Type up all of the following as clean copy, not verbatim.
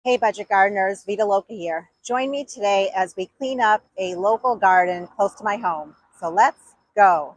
Hey budget gardeners, Vita Loca here. Join me today as we clean up a local garden close to my home. So let's go.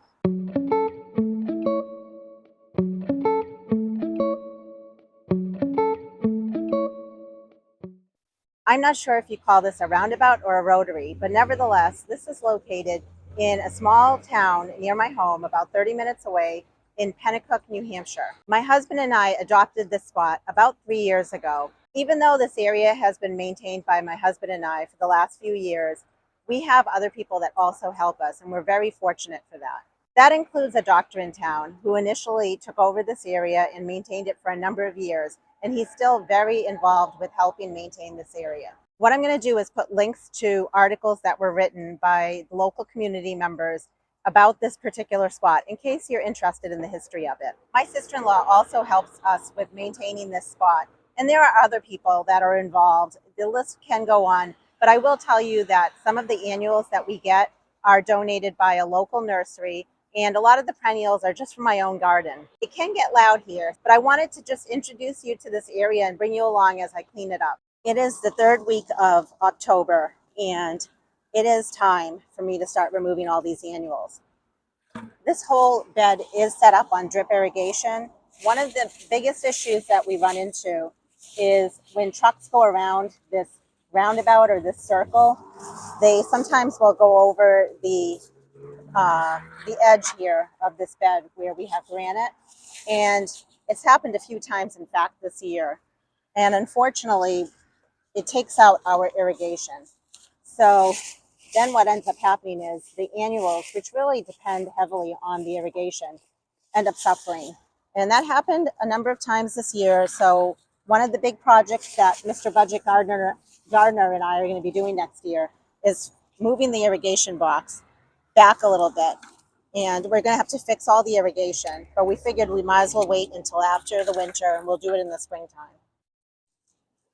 I'm not sure if you call this a roundabout or a rotary, but nevertheless, this is located in a small town near my home, about 30 minutes away in Pennacook, New Hampshire. My husband and I adopted this spot about 3 years ago. Even though this area has been maintained by my husband and I for the last few years, we have other people that also help us, and we're very fortunate for that. That includes a doctor in town who initially took over this area and maintained it for a number of years, and he's still very involved with helping maintain this area. What I'm going to do is put links to articles that were written by local community members about this particular spot in case you're interested in the history of it. My sister-in-law also helps us with maintaining this spot, and there are other people that are involved. The list can go on, but I will tell you that some of the annuals that we get are donated by a local nursery, and a lot of the perennials are just from my own garden. It can get loud here, but I wanted to just introduce you to this area and bring you along as I clean it up. It is the third week of October, and it is time for me to start removing all these annuals. This whole bed is set up on drip irrigation. One of the biggest issues that we run into is when trucks go around this roundabout or this circle, they sometimes will go over the edge here of this bed where we have granite. And it's happened a few times, in fact, this year. And unfortunately, it takes out our irrigation. So then what ends up happening is the annuals, which really depend heavily on the irrigation, end up suffering. And that happened a number of times this year. So one of the big projects that Mr. Budget Gardener and I are going to be doing next year is moving the irrigation box back a little bit. And we're going to have to fix all the irrigation, but we figured we might as well wait until after the winter, and we'll do it in the springtime.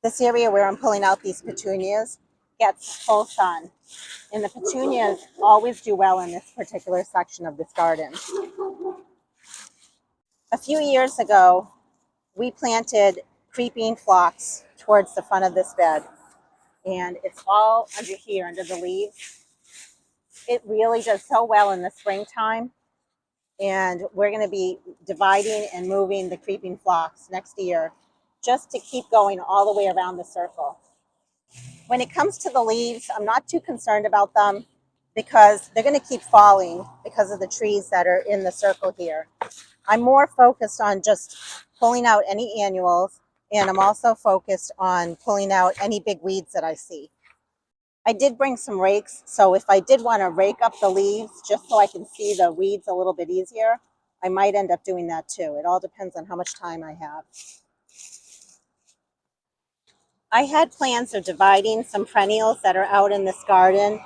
This area where I'm pulling out these petunias gets full sun, and the petunias always do well in this particular section of this garden. A few years ago, we planted creeping phlox towards the front of this bed, and it's all under here, under the leaves. It really does so well in the springtime, and we're going to be dividing and moving the creeping phlox next year just to keep going all the way around the circle. When it comes to the leaves, I'm not too concerned about them because they're going to keep falling because of the trees that are in the circle here. I'm more focused on just pulling out any annuals, and I'm also focused on pulling out any big weeds that I see. I did bring some rakes, so if I did want to rake up the leaves just so I can see the weeds a little bit easier, I might end up doing that too. It all depends on how much time I have. I had plans of dividing some perennials that are out in this garden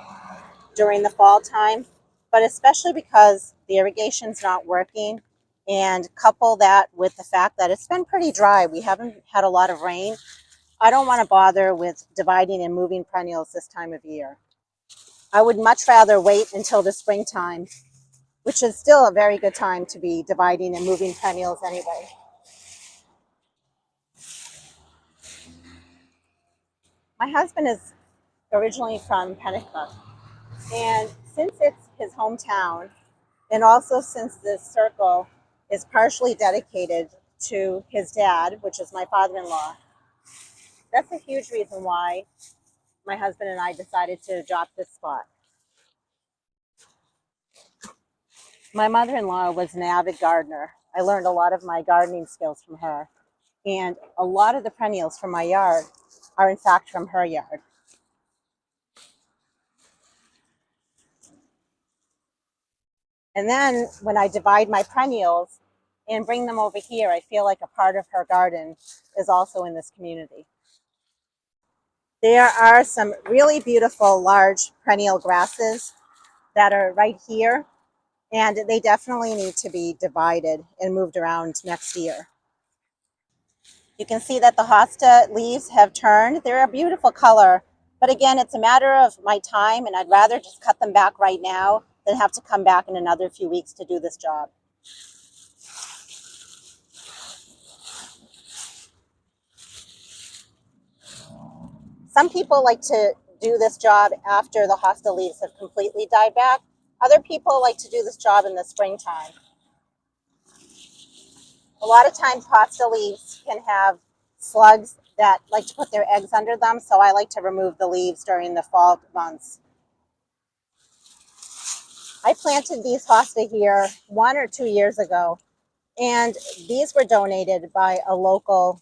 during the fall time, but especially because the irrigation's not working, and couple that with the fact that it's been pretty dry. We haven't had a lot of rain. I don't want to bother with dividing and moving perennials this time of year. I would much rather wait until the springtime, which is still a very good time to be dividing and moving perennials anyway. My husband is originally from Pennacook, and since it's his hometown, and also since this circle is partially dedicated to his dad, which is my father-in-law, that's a huge reason why my husband and I decided to adopt this spot. My mother-in-law was an avid gardener. I learned a lot of my gardening skills from her. And a lot of the perennials from my yard are in fact from her yard. And then when I divide my perennials and bring them over here, I feel like a part of her garden is also in this community. There are some really beautiful large perennial grasses that are right here, and they definitely need to be divided and moved around next year. You can see that the hosta leaves have turned. They're a beautiful color, but again, it's a matter of my time, and I'd rather just cut them back right now than have to come back in another few weeks to do this job. Some people like to do this job after the hosta leaves have completely died back. Other people like to do this job in the springtime. A lot of times hosta leaves can have slugs that like to put their eggs under them, so I like to remove the leaves during the fall months. I planted these hosta here 1 or 2 years ago, and these were donated by a local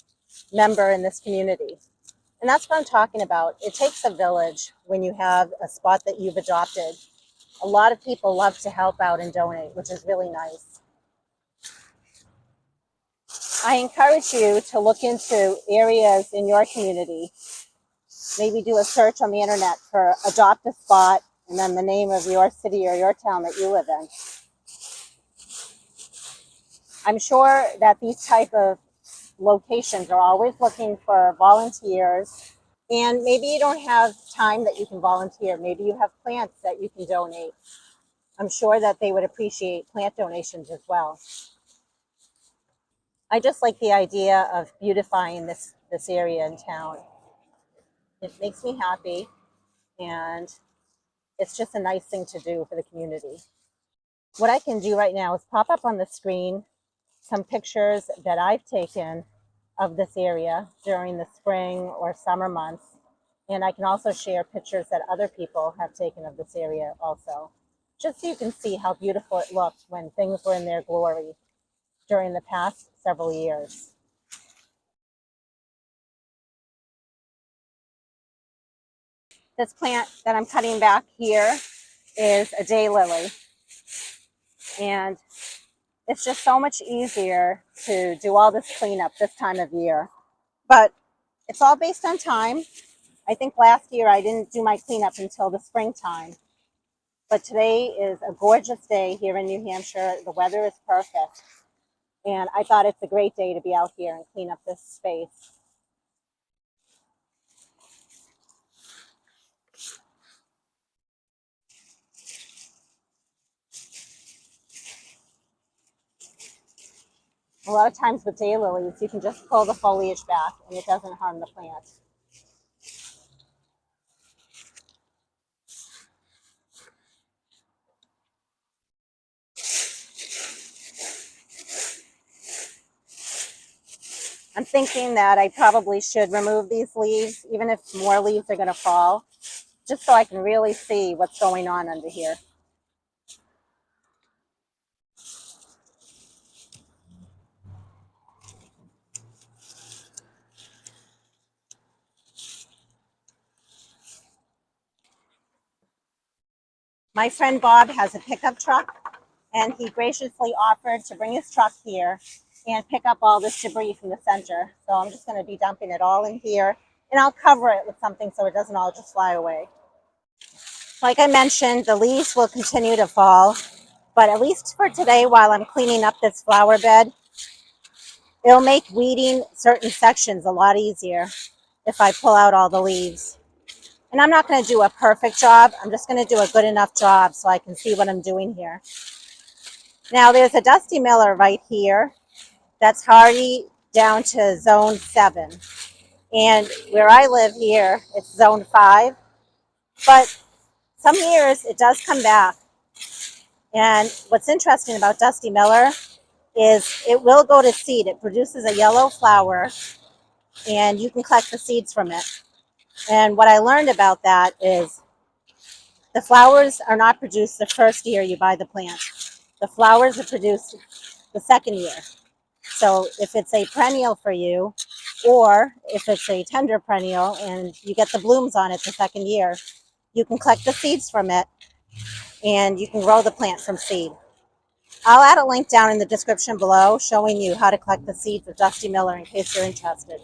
member in this community. And that's what I'm talking about. It takes a village when you have a spot that you've adopted. A lot of people love to help out and donate, which is really nice. I encourage you to look into areas in your community. Maybe do a search on the internet for adopt a spot and then the name of your city or your town that you live in. I'm sure that these type of locations are always looking for volunteers, and maybe you don't have time that you can volunteer. Maybe you have plants that you can donate. I'm sure that they would appreciate plant donations as well. I just like the idea of beautifying this area in town. It makes me happy, and it's just a nice thing to do for the community. What I can do right now is pop up on the screen some pictures that I've taken of this area during the spring or summer months. And I can also share pictures that other people have taken of this area also, just so you can see how beautiful it looked when things were in their glory during the past several years. This plant that I'm cutting back here is a daylily, and it's just so much easier to do all this cleanup this time of year. But it's all based on time. I think last year I didn't do my cleanup until the springtime. But today is a gorgeous day here in New Hampshire. The weather is perfect. And I thought it's a great day to be out here and clean up this space. A lot of times with daylilies, you can just pull the foliage back and it doesn't harm the plant. I'm thinking that I probably should remove these leaves, even if more leaves are going to fall, just so I can really see what's going on under here. My friend Bob has a pickup truck, and he graciously offered to bring his truck here and pick up all this debris from the center. So I'm just going to be dumping it all in here, and I'll cover it with something so it doesn't all just fly away. Like I mentioned, the leaves will continue to fall, but at least for today, while I'm cleaning up this flower bed, it'll make weeding certain sections a lot easier if I pull out all the leaves. And I'm not going to do a perfect job. I'm just going to do a good enough job so I can see what I'm doing here. Now there's a dusty miller right here that's hardy down to zone 7. And where I live here, it's zone 5. But some years it does come back. And what's interesting about dusty miller is it will go to seed. It produces a yellow flower, and you can collect the seeds from it. And what I learned about that is the flowers are not produced the first year you buy the plant. The flowers are produced the second year. So if it's a perennial for you, or if it's a tender perennial and you get the blooms on it the second year, you can collect the seeds from it and you can grow the plant from seed. I'll add a link down in the description below showing you how to collect the seeds of Dusty Miller in case you're interested.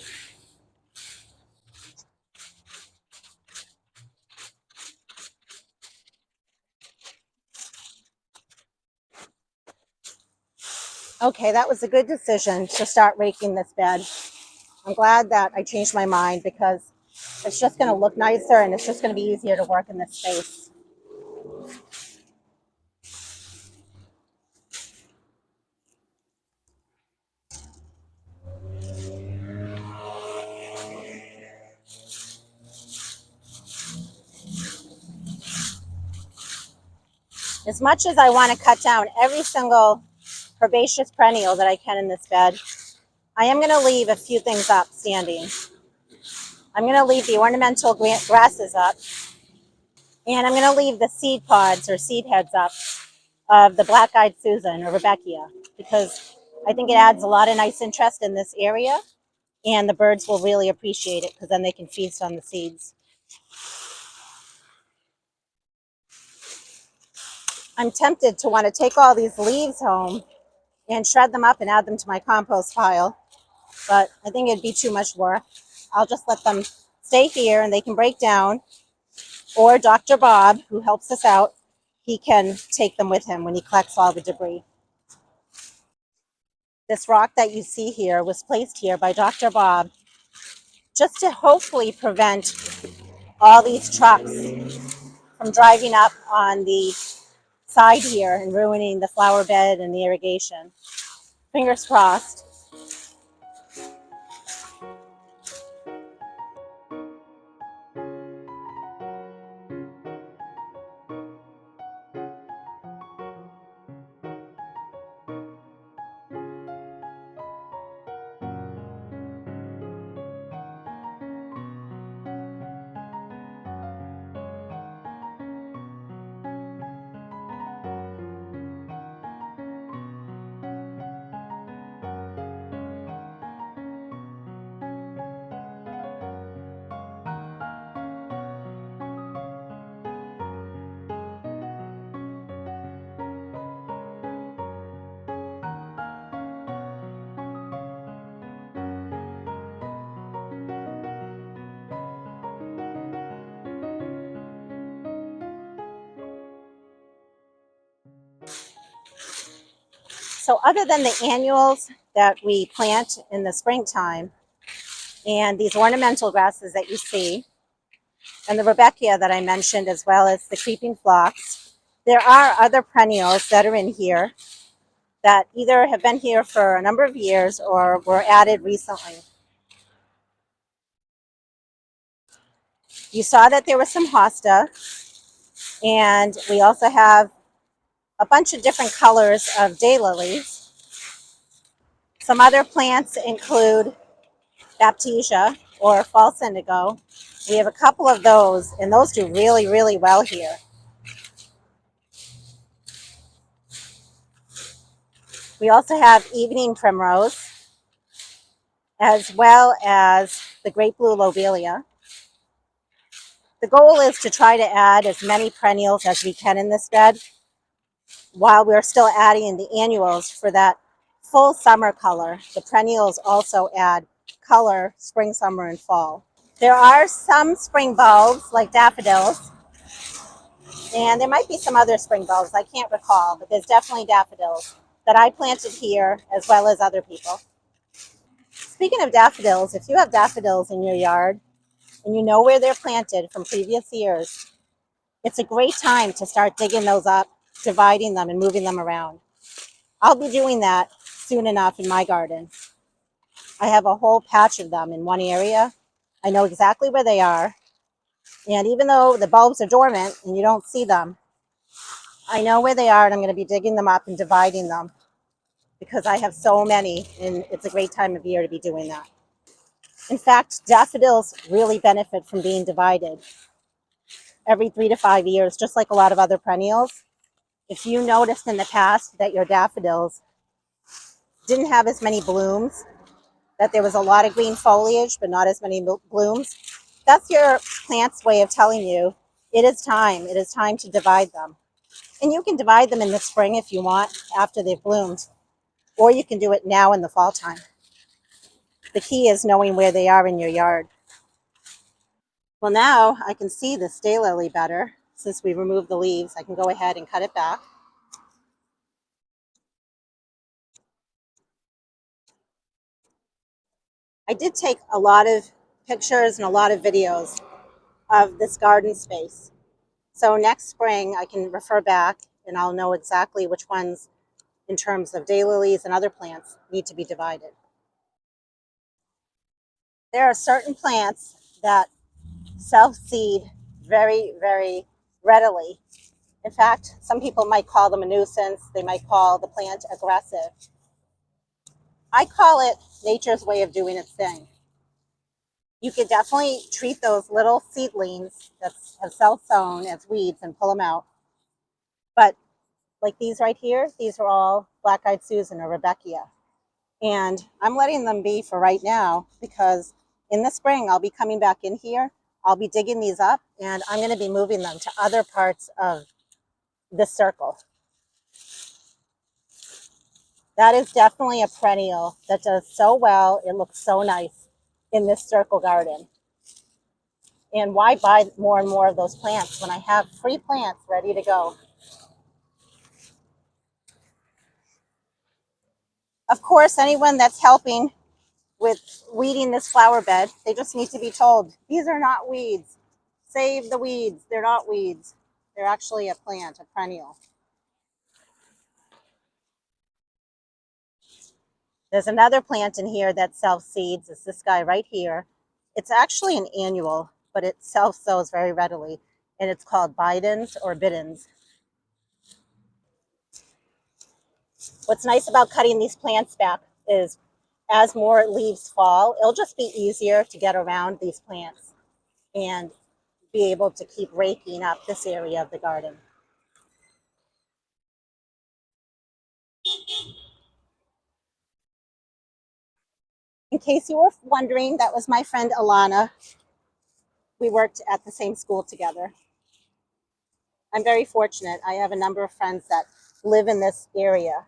Okay, that was a good decision to start raking this bed. I'm glad that I changed my mind because it's just going to look nicer and it's just going to be easier to work in this space. As much as I want to cut down every single herbaceous perennial that I can in this bed, I am going to leave a few things up standing. I'm going to leave the ornamental grasses up, and I'm going to leave the seed pods or seed heads up of the black-eyed Susan or rudbeckia, because I think it adds a lot of nice interest in this area, and the birds will really appreciate it because then they can feast on the seeds. I'm tempted to want to take all these leaves home and shred them up and add them to my compost pile, but I think it'd be too much work. I'll just let them stay here and they can break down, or Dr. Bob, who helps us out, he can take them with him when he collects all the debris. This rock that you see here was placed here by Dr. Bob just to hopefully prevent all these trucks from driving up on the side here and ruining the flower bed and the irrigation. Fingers crossed. So other than the annuals that we plant in the springtime and these ornamental grasses that you see, and the rudbeckia that I mentioned, as well as the creeping phlox, there are other perennials that are in here that either have been here for a number of years or were added recently. You saw that there was some hosta, and we also have a bunch of different colors of daylilies. Some other plants include baptisia or false indigo. We have a couple of those, and those do really, really well here. We also have evening primrose, as well as the great blue lobelia. The goal is to try to add as many perennials as we can in this bed, while we're still adding the annuals for that full summer color. The perennials also add color spring, summer, and fall. There are some spring bulbs like daffodils, and there might be some other spring bulbs, I can't recall, but there's definitely daffodils that I planted here as well as other people. Speaking of daffodils, if you have daffodils in your yard and you know where they're planted from previous years, it's a great time to start digging those up, dividing them, and moving them around. I'll be doing that soon enough in my garden. I have a whole patch of them in one area. I know exactly where they are. And even though the bulbs are dormant and you don't see them, I know where they are, and I'm going to be digging them up and dividing them because I have so many, and it's a great time of year to be doing that. In fact, daffodils really benefit from being divided every 3 to 5 years, just like a lot of other perennials. If you noticed in the past that your daffodils didn't have as many blooms, that there was a lot of green foliage but not as many blooms, that's your plant's way of telling you it is time. It is time to divide them. And you can divide them in the spring if you want, after they've bloomed, or you can do it now in the fall time. The key is knowing where they are in your yard. Well, now I can see this daylily better. Since we removed the leaves, I can go ahead and cut it back. I did take a lot of pictures and a lot of videos of this garden space. So next spring I can refer back and I'll know exactly which ones, in terms of daylilies and other plants, need to be divided. There are certain plants that self-seed very, very readily. In fact, some people might call them a nuisance. They might call the plant aggressive. I call it nature's way of doing its thing. You could definitely treat those little seedlings that have self-sown as weeds and pull them out. But like these right here, these are all black-eyed Susan or rudbeckia. And I'm letting them be for right now because in the spring, I'll be coming back in here. I'll be digging these up and I'm going to be moving them to other parts of this circle. That is definitely a perennial that does so well. It looks so nice in this circle garden. And why buy more and more of those plants when I have free plants ready to go? Of course, anyone that's helping with weeding this flower bed, they just need to be told, these are not weeds. Save the weeds. They're not weeds. They're actually a plant, a perennial. There's another plant in here that self-seeds. It's this guy right here. It's actually an annual, but it self-sows very readily. And it's called bidens or biddens. What's nice about cutting these plants back is as more leaves fall, it'll just be easier to get around these plants and be able to keep raking up this area of the garden. In case you were wondering, that was my friend Alana. We worked at the same school together. I'm very fortunate. I have a number of friends that live in this area.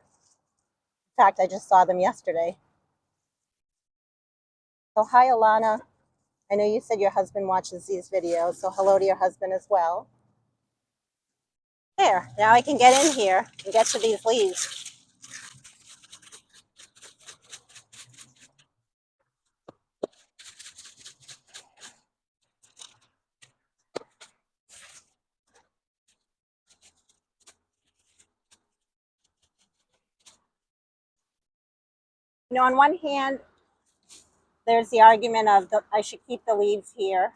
In fact, I just saw them yesterday. So hi, Alana. I know you said your husband watches these videos, so hello to your husband as well. There, now I can get in here and get to these leaves. You know, on one hand, there's the argument of I should keep the leaves here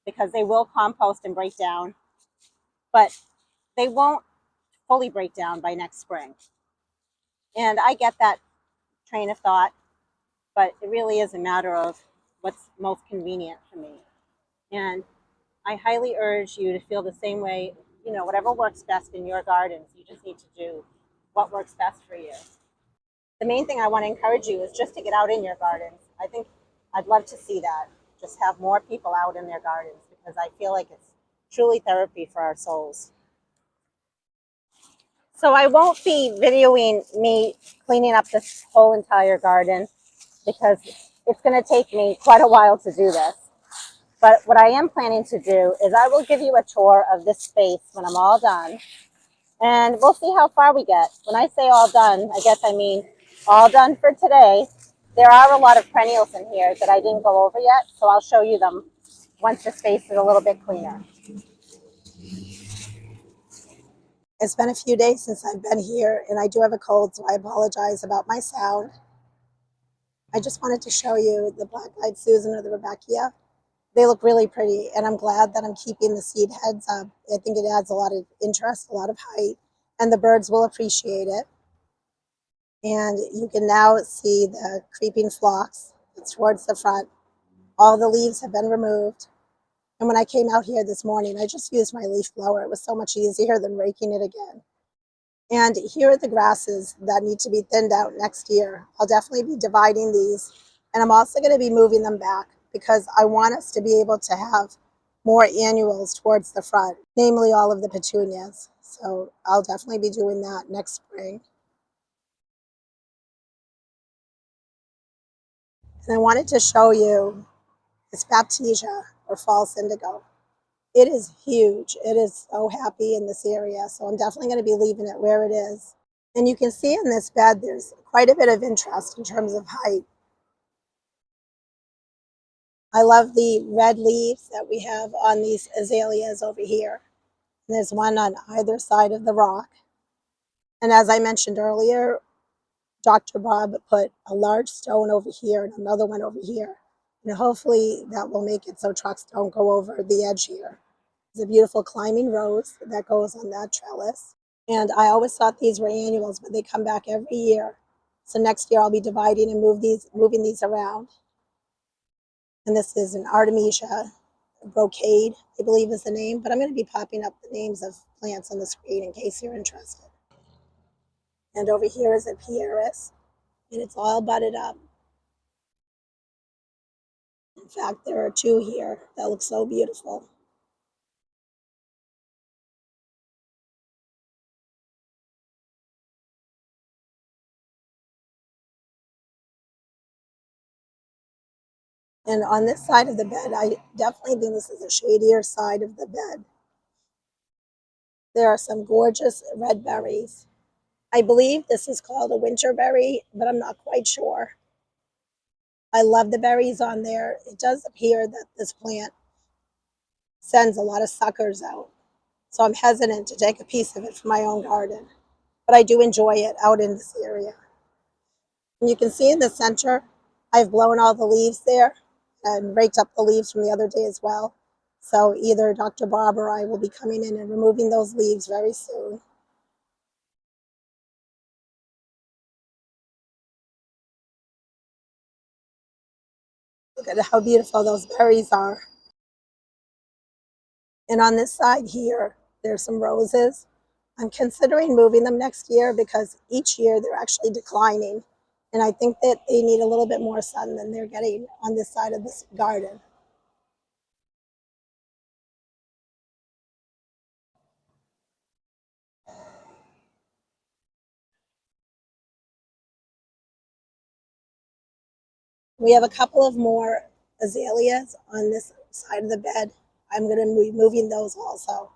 because they will compost and break down, but they won't fully break down by next spring. And I get that train of thought, but it really is a matter of what's most convenient for me. And I highly urge you to feel the same way. You know, whatever works best in your gardens, you just need to do what works best for you. The main thing I want to encourage you is just to get out in your gardens. I think I'd love to see that. Just have more people out in their gardens because I feel like it's truly therapy for our souls. So I won't be videoing me cleaning up this whole entire garden because it's going to take me quite a while to do this. But what I am planning to do is I will give you a tour of this space when I'm all done. And we'll see how far we get. When I say all done, I guess I mean all done for today. There are a lot of perennials in here that I didn't go over yet, so I'll show you them once the space is a little bit cleaner. It's been a few days since I've been here, and I do have a cold, so I apologize about my sound. I just wanted to show you the black-eyed Susan or the rudbeckia. They look really pretty, and I'm glad that I'm keeping the seed heads up. I think it adds a lot of interest, a lot of height, and the birds will appreciate it. And you can now see the creeping phlox that's towards the front. All the leaves have been removed. And when I came out here this morning, I just used my leaf blower. It was so much easier than raking it again. And here are the grasses that need to be thinned out next year. I'll definitely be dividing these. And I'm also going to be moving them back because I want us to be able to have more annuals towards the front, namely all of the petunias. So I'll definitely be doing that next spring. And I wanted to show you this baptisia or false indigo. It is huge. It is so happy in this area. So I'm definitely going to be leaving it where it is. And you can see in this bed, there's quite a bit of interest in terms of height. I love the red leaves that we have on these azaleas over here. And there's one on either side of the rock. And as I mentioned earlier, Dr. Bob put a large stone over here and another one over here. And hopefully that will make it so trucks don't go over the edge here. It's a beautiful climbing rose that goes on that trellis. And I always thought these were annuals, but they come back every year. So next year I'll be dividing and moving these around. And this is an artemesia brocade, I believe is the name, but I'm going to be popping up the names of plants on the screen in case you're interested. And over here is a pieris, and it's all budded up. In fact, there are two here that look so beautiful. And on this side of the bed, I definitely think this is a shadier side of the bed. There are some gorgeous red berries. I believe this is called a winterberry, but I'm not quite sure. I love the berries on there. It does appear that this plant sends a lot of suckers out. So I'm hesitant to take a piece of it for my own garden. But I do enjoy it out in this area. And you can see in the center, I've blown all the leaves there and raked up the leaves from the other day as well. So either Dr. Bob or I will be coming in and removing those leaves very soon. Look at how beautiful those berries are. And on this side here, there's some roses. I'm considering moving them next year because each year they're actually declining. And I think that they need a little bit more sun than they're getting on this side of this garden. We have a couple of more azaleas on this side of the bed. I'm going to be moving those also.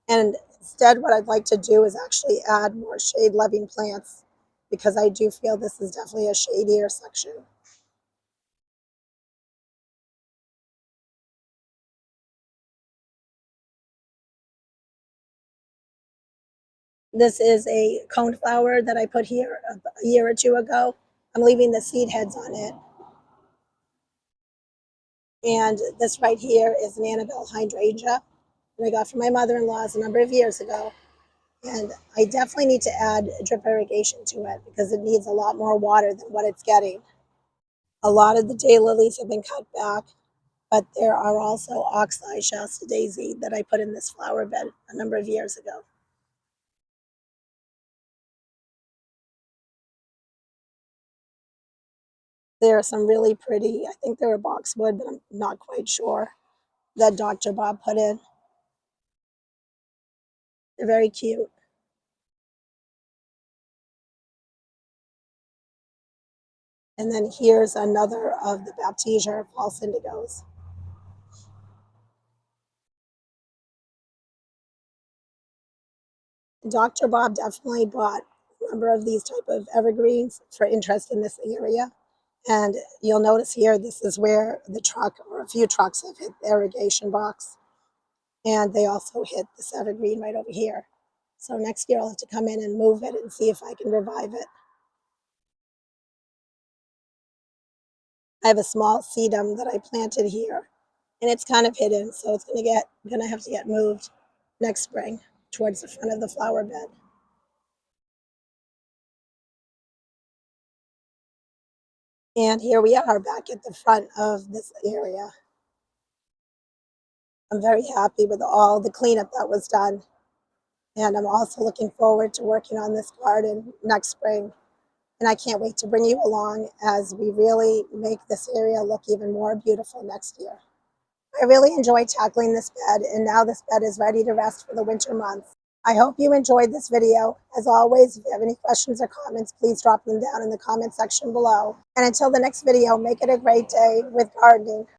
And instead, what I'd like to do is actually add more shade-loving plants because I do feel this is definitely a shadier section. This is a coneflower that I put here a year or two ago. I'm leaving the seed heads on it. And this right here is an annabelle hydrangea that I got from my mother-in-law's a number of years ago. And I definitely need to add drip irrigation to it because it needs a lot more water than what it's getting. A lot of the daylilies have been cut back, but there are also oxeye shasta daisy that I put in this flower bed a number of years ago. There are some really pretty, I think they're a boxwood, but I'm not quite sure, that Dr. Bob put in. They're very cute. And then here's another of the baptisia or false indigos. Dr. Bob definitely bought a number of these type of evergreens for interest in this area. And you'll notice here, this is where the truck or a few trucks have hit the irrigation box. And they also hit this evergreen right over here. So next year I'll have to come in and move it and see if I can revive it. I have a small sedum that I planted here and it's kind of hidden. So it's gonna have to get moved next spring towards the front of the flower bed. And here we are back at the front of this area. I'm very happy with all the cleanup that was done. And I'm also looking forward to working on this garden next spring. And I can't wait to bring you along as we really make this area look even more beautiful next year. I really enjoyed tackling this bed, and now this bed is ready to rest for the winter months. I hope you enjoyed this video. As always, if you have any questions or comments, please drop them down in the comment section below. And until the next video, make it a great day with gardening.